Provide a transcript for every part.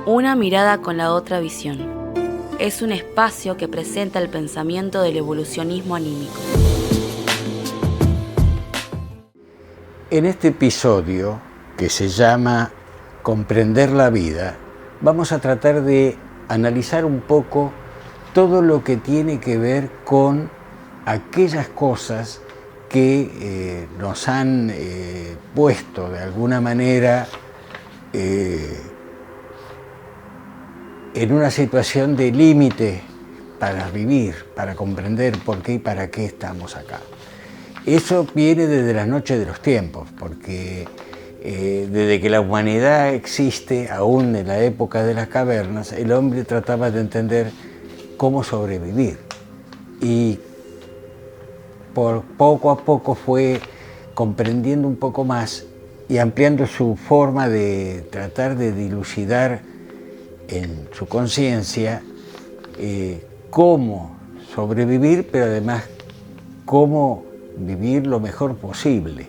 Una mirada con la otra visión. Es un espacio que presenta el pensamiento del evolucionismo anímico. En este episodio, que se llama Comprender la vida, vamos a tratar de analizar un poco todo lo que tiene que ver con aquellas cosas que nos han puesto de alguna manera en una situación de límite para vivir, para comprender por qué y para qué estamos acá. Eso viene desde la noche de los tiempos, porque desde que la humanidad existe, aún en la época de las cavernas, el hombre trataba de entender cómo sobrevivir. Y poco a poco fue comprendiendo un poco más y ampliando su forma de tratar de dilucidar en su conciencia cómo sobrevivir, pero además cómo vivir lo mejor posible.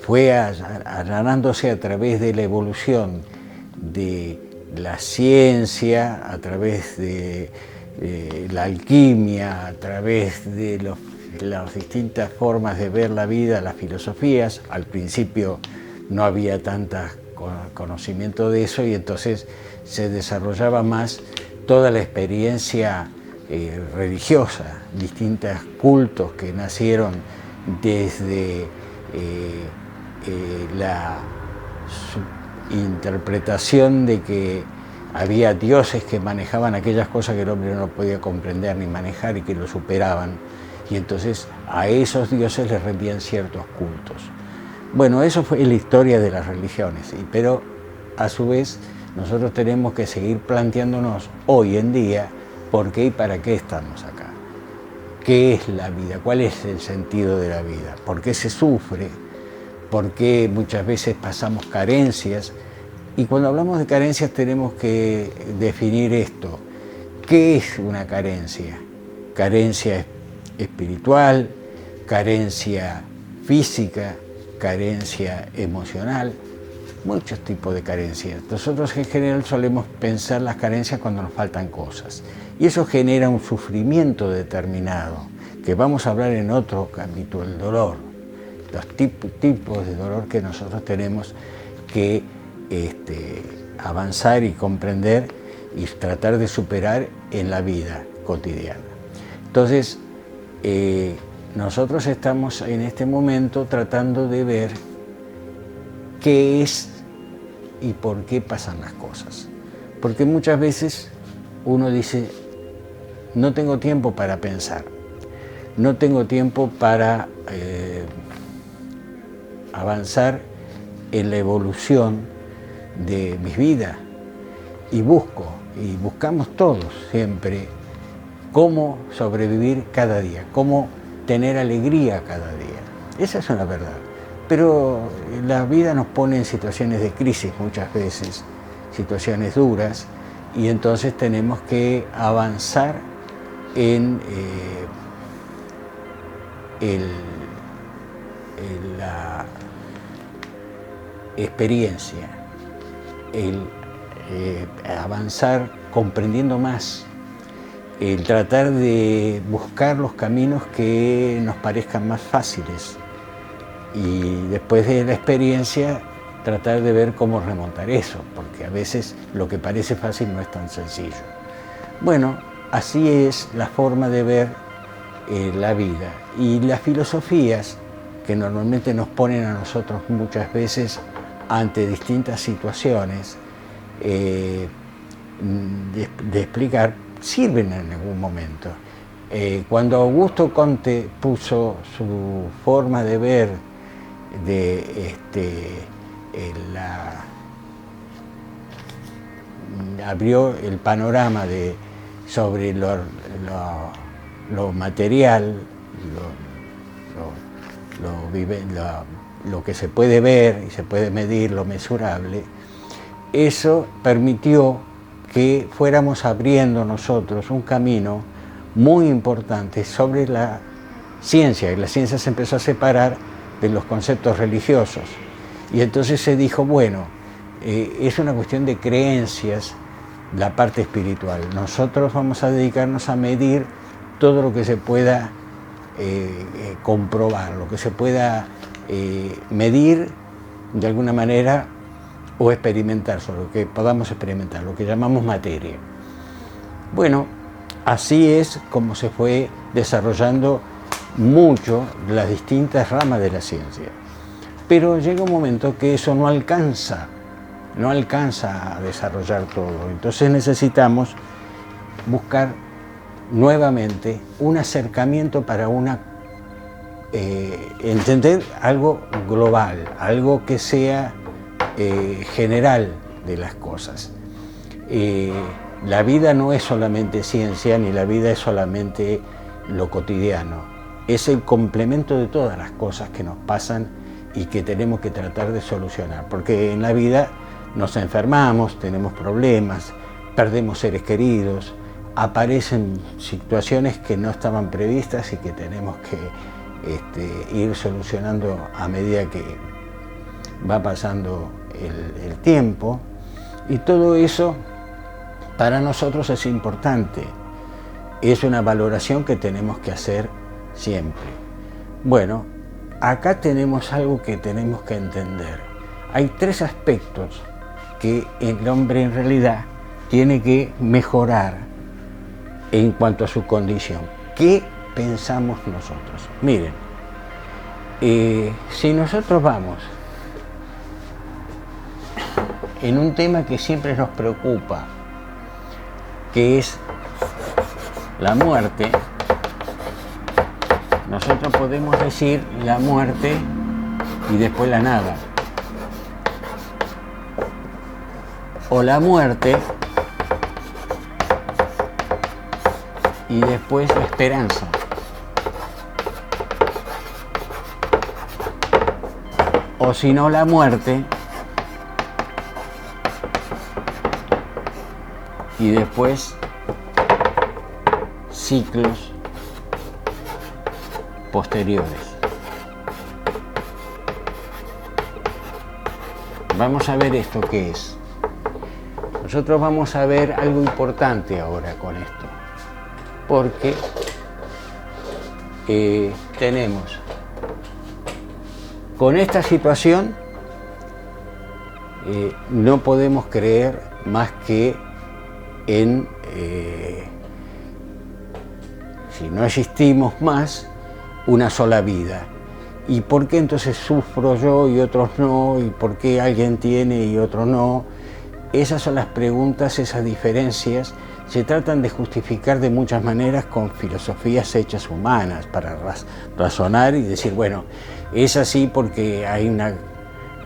Fue allanándose a través de la evolución de la ciencia, a través de la alquimia, a través de las distintas formas de ver la vida, las filosofías. Al principio no había tanto conocimiento de eso y entonces se desarrollaba más toda la experiencia religiosa, distintos cultos que nacieron desde la interpretación de que había dioses que manejaban aquellas cosas que el hombre no podía comprender ni manejar y que lo superaban, y entonces a esos dioses les rendían ciertos cultos. Bueno, eso fue la historia de las religiones, pero a su vez nosotros tenemos que seguir planteándonos hoy en día por qué y para qué estamos acá. ¿Qué es la vida? ¿Cuál es el sentido de la vida? ¿Por qué se sufre? ¿Por qué muchas veces pasamos carencias? Y cuando hablamos de carencias tenemos que definir esto. ¿Qué es una carencia? Carencia espiritual, carencia física, carencia emocional, muchos tipos de carencias. Nosotros en general solemos pensar las carencias cuando nos faltan cosas. Y eso genera un sufrimiento determinado, que vamos a hablar en otro capítulo, el dolor. Los tipos de dolor que nosotros tenemos que avanzar y comprender y tratar de superar en la vida cotidiana. Entonces, nosotros estamos en este momento tratando de ver qué es y por qué pasan las cosas. Porque muchas veces uno dice, no tengo tiempo para pensar, no tengo tiempo para avanzar en la evolución de mi vida, y buscamos todos siempre cómo sobrevivir cada día, cómo tener alegría cada día. Esa es una verdad. Pero la vida nos pone en situaciones de crisis muchas veces, situaciones duras, y entonces tenemos que avanzar en la experiencia, avanzar comprendiendo más, el tratar de buscar los caminos que nos parezcan más fáciles y después de la experiencia tratar de ver cómo remontar eso, porque a veces lo que parece fácil no es tan sencillo. Bueno, así es la forma de ver la vida, y las filosofías que normalmente nos ponen a nosotros muchas veces ante distintas situaciones de explicar, sirven en algún momento. Cuando Augusto Comte puso su forma de ver abrió el panorama sobre lo material, lo que se puede ver y se puede medir, lo mesurable. Eso permitió que fuéramos abriendo nosotros un camino muy importante sobre la ciencia, y la ciencia se empezó a separar de los conceptos religiosos. Y entonces se dijo, bueno, es una cuestión de creencias la parte espiritual. Nosotros vamos a dedicarnos a medir todo lo que se pueda comprobar, lo que se pueda medir de alguna manera o experimentar, sobre lo que podamos experimentar, lo que llamamos materia. Bueno, así es como se fue desarrollando mucho las distintas ramas de la ciencia. Pero llega un momento que eso no alcanza a desarrollar todo. Entonces necesitamos buscar nuevamente un acercamiento para entender algo global, algo que sea general de las cosas. La vida no es solamente ciencia, ni la vida es solamente lo cotidiano. Es el complemento de todas las cosas que nos pasan y que tenemos que tratar de solucionar. Porque en la vida nos enfermamos, tenemos problemas, perdemos seres queridos, aparecen situaciones que no estaban previstas y que tenemos que ir solucionando a medida que va pasando el tiempo. Y todo eso para nosotros es importante, es una valoración que tenemos que hacer siempre. Bueno, acá tenemos algo que tenemos que entender. Hay tres aspectos que el hombre en realidad tiene que mejorar en cuanto a su condición. ¿Qué pensamos nosotros? Miren, si nosotros vamos en un tema que siempre nos preocupa, que es la muerte, nosotros podemos decir la muerte y después la nada. O la muerte y después la esperanza. O si no, la muerte y después ciclos posteriores. Vamos a ver esto qué es. Nosotros vamos a ver algo importante ahora con esto, porque tenemos con esta situación no podemos creer más que en si no existimos más, una sola vida. ¿Y por qué entonces sufro yo y otros no? ¿Y por qué alguien tiene y otro no? Esas son las preguntas, esas diferencias se tratan de justificar de muchas maneras con filosofías hechas humanas para razonar y decir, bueno, es así porque hay una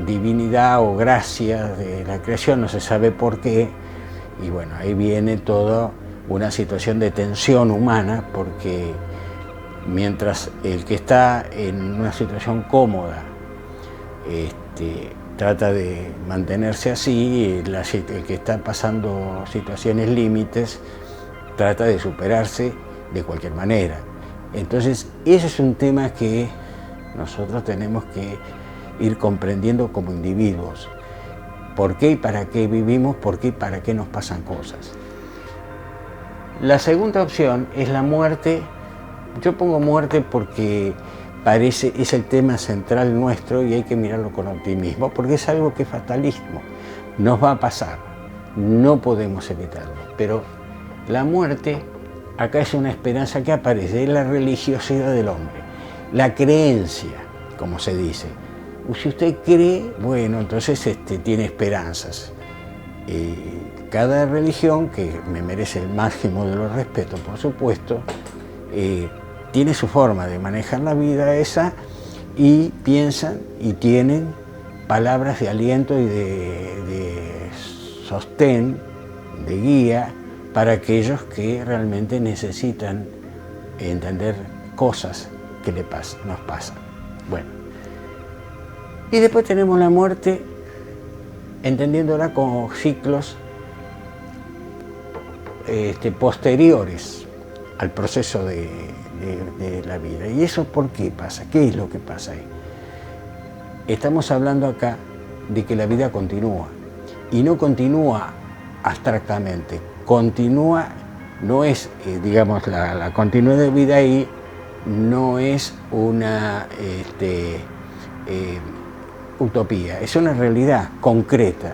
divinidad o gracia de la creación, no se sabe por qué, y bueno, ahí viene toda una situación de tensión humana, porque mientras el que está en una situación cómoda trata de mantenerse así, el que está pasando situaciones límites trata de superarse de cualquier manera. Entonces, ese es un tema que nosotros tenemos que ir comprendiendo como individuos. ¿Por qué y para qué vivimos? ¿Por qué y para qué nos pasan cosas? La segunda opción es la muerte. Yo pongo muerte porque es el tema central nuestro y hay que mirarlo con optimismo, porque es algo que es fatalismo. Nos va a pasar, no podemos evitarlo. Pero la muerte, acá es una esperanza que aparece, es la religiosidad del hombre, la creencia, como se dice. Si usted cree, bueno, entonces tiene esperanzas. Cada religión, que me merece el máximo de los respetos, por supuesto, tiene su forma de manejar la vida esa, y piensan y tienen palabras de aliento y de sostén, de guía, para aquellos que realmente necesitan entender cosas que nos pasan. Bueno, y después tenemos la muerte, entendiéndola como ciclos posteriores al proceso de la vida. ¿Y eso por qué pasa? ¿Qué es lo que pasa ahí? Estamos hablando acá de que la vida continúa, y no continúa abstractamente. Continúa, no es, digamos, la continuidad de vida ahí no es una utopía, es una realidad concreta.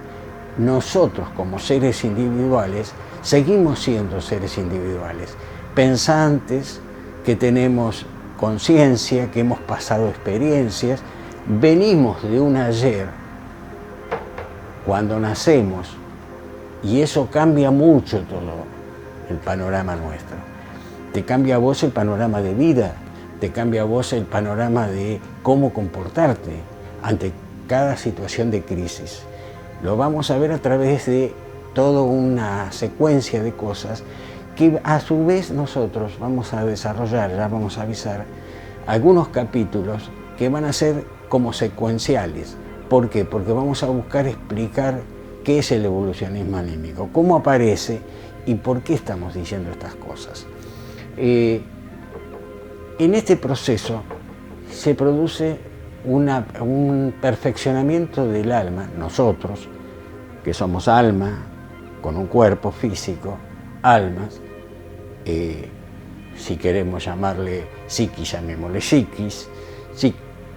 Nosotros como seres individuales seguimos siendo seres individuales, pensantes, que tenemos conciencia, que hemos pasado experiencias, venimos de un ayer cuando nacemos, y eso cambia mucho todo el panorama nuestro. Te cambia a vos el panorama de vida, te cambia a vos el panorama de cómo comportarte ante cada situación de crisis. Lo vamos a ver a través de toda una secuencia de cosas que a su vez nosotros vamos a desarrollar, ya vamos a avisar, algunos capítulos que van a ser como secuenciales. ¿Por qué? Porque vamos a buscar explicar qué es el evolucionismo anímico, cómo aparece y por qué estamos diciendo estas cosas. En este proceso se produce un perfeccionamiento del alma, nosotros, que somos alma, con un cuerpo físico, almas, si queremos llamarle psiquis, llamémosle psiquis,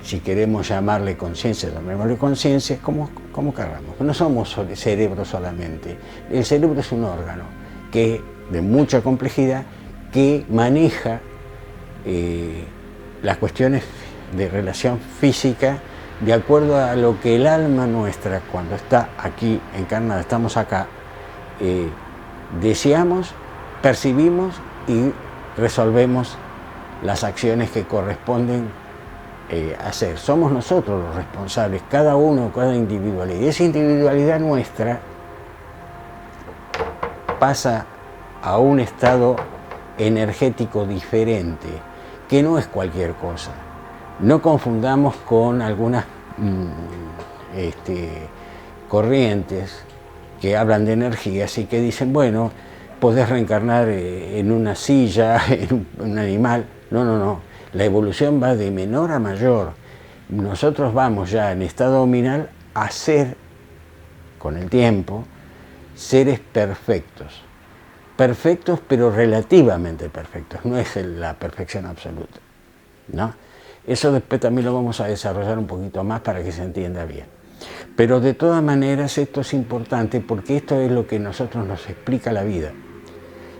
si queremos llamarle conciencia, llamémosle conciencia, como queramos. No somos cerebro solamente. El cerebro es un órgano de mucha complejidad que maneja las cuestiones de relación física de acuerdo a lo que el alma nuestra, cuando está aquí encarnada, estamos acá, deseamos, percibimos y resolvemos las acciones que corresponden hacer. Somos nosotros los responsables, cada uno, cada individualidad. Y esa individualidad nuestra pasa a un estado energético diferente, que no es cualquier cosa. No confundamos con algunas corrientes que hablan de energías y que dicen, bueno, podés reencarnar en una silla, en un animal. No, no, no. La evolución va de menor a mayor. Nosotros vamos ya en estado nominal a ser, con el tiempo, seres perfectos. Perfectos, pero relativamente perfectos. No es la perfección absoluta, ¿no? Eso después también lo vamos a desarrollar un poquito más para que se entienda bien. Pero de todas maneras esto es importante porque esto es lo que nosotros nos explica la vida.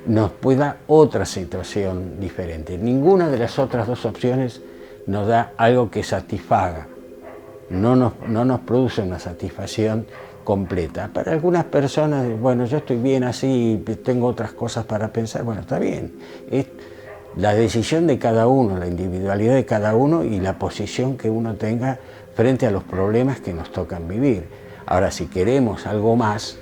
Nos puede dar otra situación diferente. Ninguna de las otras dos opciones nos da algo que satisfaga. No nos produce una satisfacción completa. Para algunas personas, bueno, yo estoy bien así, tengo otras cosas para pensar, bueno, está bien. Es la decisión de cada uno, la individualidad de cada uno y la posición que uno tenga frente a los problemas que nos tocan vivir. Ahora, si queremos algo más,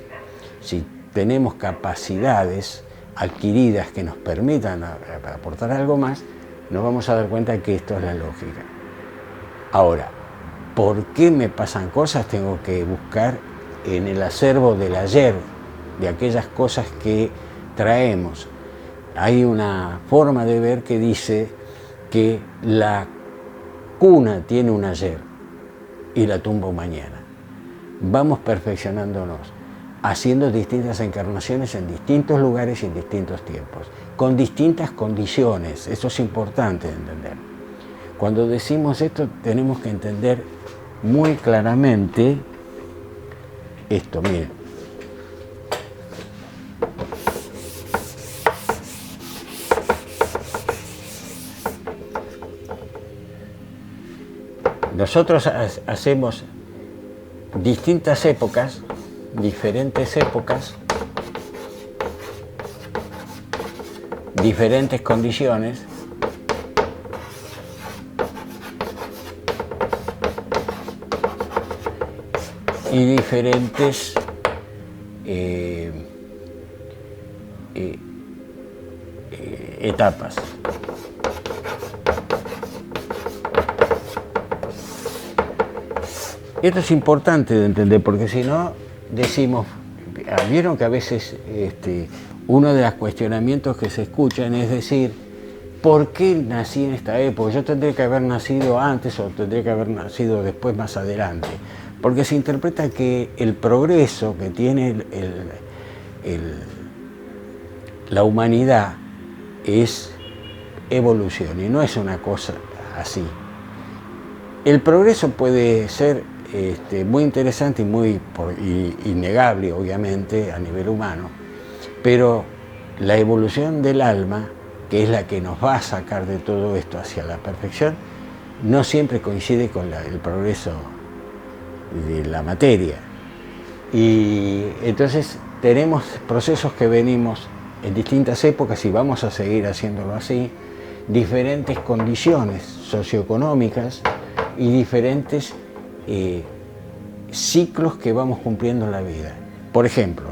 si tenemos capacidades adquiridas que nos permitan aportar algo más, nos vamos a dar cuenta que esto es la lógica. Ahora, ¿por qué me pasan cosas? Tengo que buscar en el acervo del ayer, de aquellas cosas que traemos. Hay una forma de ver que dice que la cuna tiene un ayer y la tumba un mañana. Vamos perfeccionándonos, haciendo distintas encarnaciones en distintos lugares y en distintos tiempos, con distintas condiciones. Eso es importante de entender. Cuando decimos esto tenemos que entender muy claramente esto, miren. Nosotros hacemos distintas épocas, diferentes épocas, diferentes condiciones, y diferentes etapas. Esto es importante de entender porque si no decimos, vieron que a veces uno de los cuestionamientos que se escuchan es decir, ¿por qué nací en esta época? Yo tendría que haber nacido antes o tendría que haber nacido después, más adelante. Porque se interpreta que el progreso que tiene la humanidad es evolución y no es una cosa así. El progreso puede ser muy interesante y muy innegable, obviamente, a nivel humano, pero la evolución del alma, que es la que nos va a sacar de todo esto hacia la perfección, no siempre coincide con el progreso de la materia. Y entonces tenemos procesos que venimos en distintas épocas y vamos a seguir haciéndolo así, diferentes condiciones socioeconómicas y diferentes ciclos que vamos cumpliendo en la vida. Por ejemplo,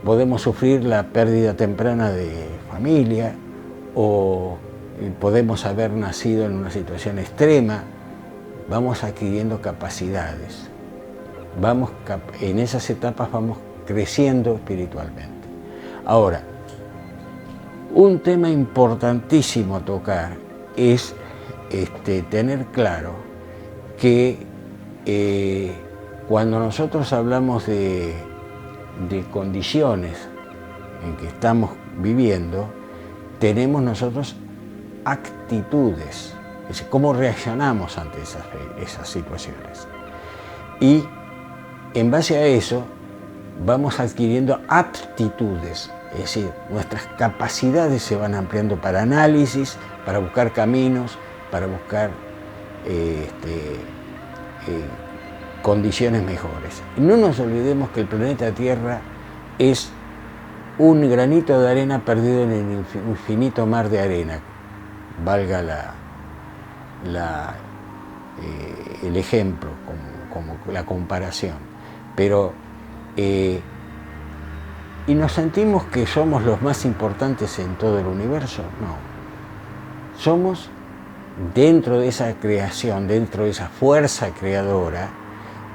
podemos sufrir la pérdida temprana de familia o podemos haber nacido en una situación extrema. Vamos adquiriendo capacidades, en esas etapas vamos creciendo espiritualmente. Ahora, un tema importantísimo a tocar es tener claro que cuando nosotros hablamos de condiciones en que estamos viviendo, tenemos nosotros actitudes, es decir, cómo reaccionamos ante esas situaciones. Y en base a eso vamos adquiriendo aptitudes, es decir, nuestras capacidades se van ampliando para análisis, para buscar caminos, para buscar condiciones mejores. Y no nos olvidemos que el planeta Tierra es un granito de arena perdido en el infinito mar de arena, valga el ejemplo, como la comparación. Pero, ¿y nos sentimos que somos los más importantes en todo el universo? No. Somos, dentro de esa creación, dentro de esa fuerza creadora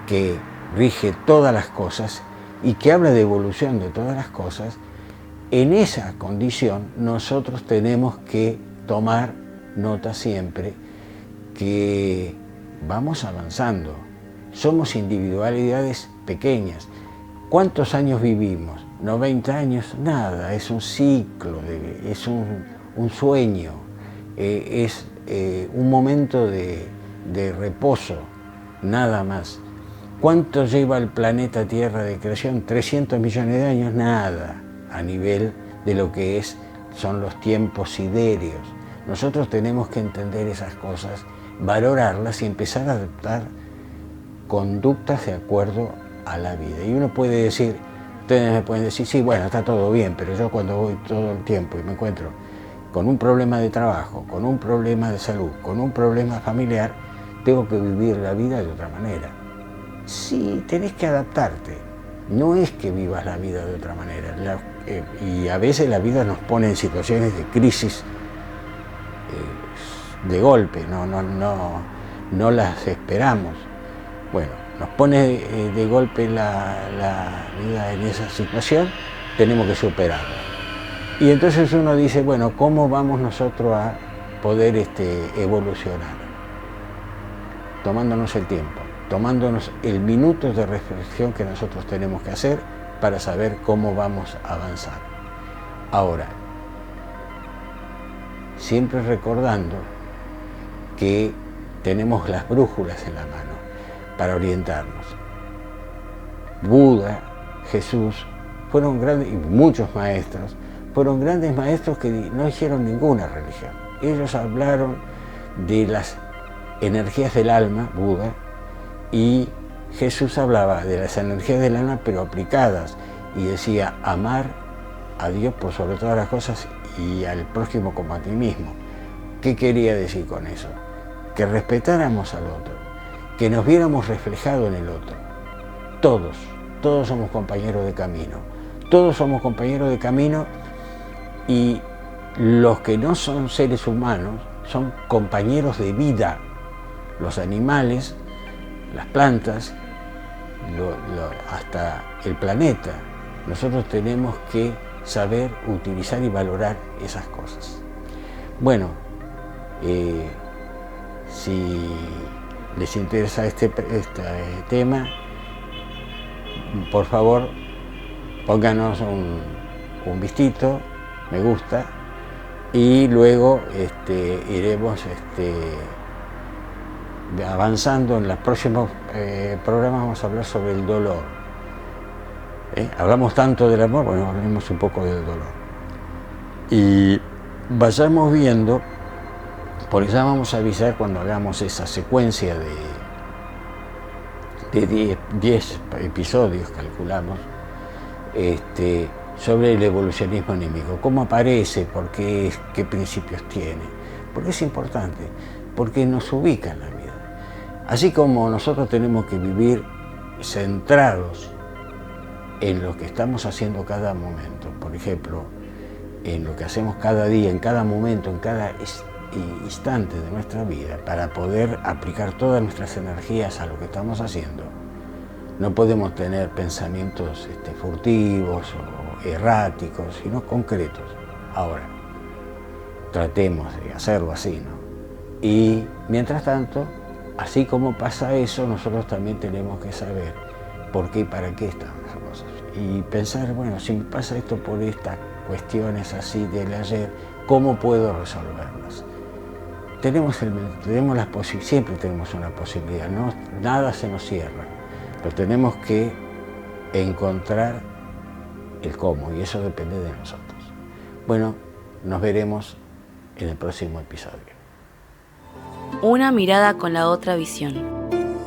que rige todas las cosas y que habla de evolución de todas las cosas, en esa condición nosotros tenemos que tomar nota siempre que vamos avanzando. Somos individualidades pequeñas. ¿Cuántos años vivimos? 90 años, nada, es un ciclo, es un sueño, es un momento de reposo, nada más. ¿Cuánto lleva el planeta Tierra de creación? 300 millones de años, nada, a nivel de lo que son los tiempos sidéreos. Nosotros tenemos que entender esas cosas, valorarlas y empezar a adaptar conductas de acuerdo a la vida. Y uno puede decir, ustedes me pueden decir, sí, bueno, está todo bien, pero yo cuando voy todo el tiempo y me encuentro con un problema de trabajo, con un problema de salud, con un problema familiar, tengo que vivir la vida de otra manera. Sí, tenés que adaptarte. No es que vivas la vida de otra manera. Y a veces la vida nos pone en situaciones de crisis de golpe, no las esperamos. Bueno, nos pone de golpe la vida en esa situación, tenemos que superarla. Y entonces uno dice, bueno, ¿cómo vamos nosotros a poder evolucionar? Tomándonos el tiempo, tomándonos el minuto de reflexión que nosotros tenemos que hacer para saber cómo vamos a avanzar. Ahora, siempre recordando que tenemos las brújulas en la mano para orientarnos. Buda, Jesús, fueron grandes, y muchos maestros, fueron grandes maestros que no hicieron ninguna religión. Ellos hablaron de las energías del alma, Buda, y Jesús hablaba de las energías del alma, pero aplicadas, y decía amar a Dios por sobre todas las cosas y al prójimo como a ti mismo. ¿Qué quería decir con eso? Que respetáramos al otro, que nos viéramos reflejados en el otro. Todos somos compañeros de camino. Todos somos compañeros de camino y los que no son seres humanos son compañeros de vida. Los animales, las plantas, hasta el planeta. Nosotros tenemos que saber utilizar y valorar esas cosas. Bueno, si les interesa este tema, por favor, pónganos un vistito, me gusta, y luego iremos avanzando. En los próximos programas vamos a hablar sobre el dolor. Hablamos tanto del amor, bueno, hablemos un poco del dolor. Y vayamos viendo, porque ya vamos a avisar cuando hagamos esa secuencia de 10 episodios, calculamos, sobre el evolucionismo anímico, cómo aparece, por qué, qué principios tiene, porque es importante, porque nos ubica en la vida. Así como nosotros tenemos que vivir centrados en lo que estamos haciendo cada momento, por ejemplo, en lo que hacemos cada día, en cada momento, en cada instante de nuestra vida, para poder aplicar todas nuestras energías a lo que estamos haciendo. No podemos tener pensamientos furtivos o erráticos, sino concretos. Ahora, tratemos de hacerlo así, ¿no? Y mientras tanto, así como pasa eso, nosotros también tenemos que saber por qué y para qué están las cosas. Y pensar, bueno, si me pasa esto por estas cuestiones así del ayer, ¿cómo puedo resolverlas? Siempre tenemos una posibilidad, ¿no? Nada se nos cierra, pero tenemos que encontrar el cómo, y eso depende de nosotros. Bueno, nos veremos en el próximo episodio. Una mirada con la otra visión.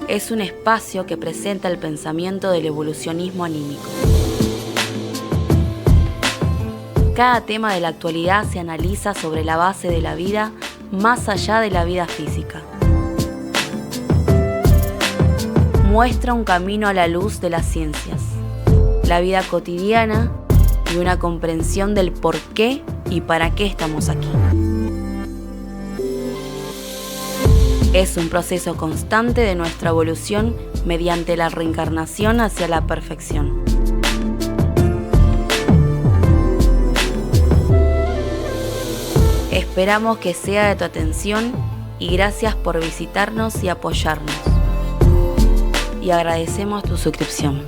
Es un espacio que presenta el pensamiento del evolucionismo anímico. Cada tema de la actualidad se analiza sobre la base de la vida más allá de la vida física. Muestra un camino a la luz de las ciencias, la vida cotidiana y una comprensión del por qué y para qué estamos aquí. Es un proceso constante de nuestra evolución mediante la reencarnación hacia la perfección. Esperamos que sea de tu atención y gracias por visitarnos y apoyarnos. Y agradecemos tu suscripción.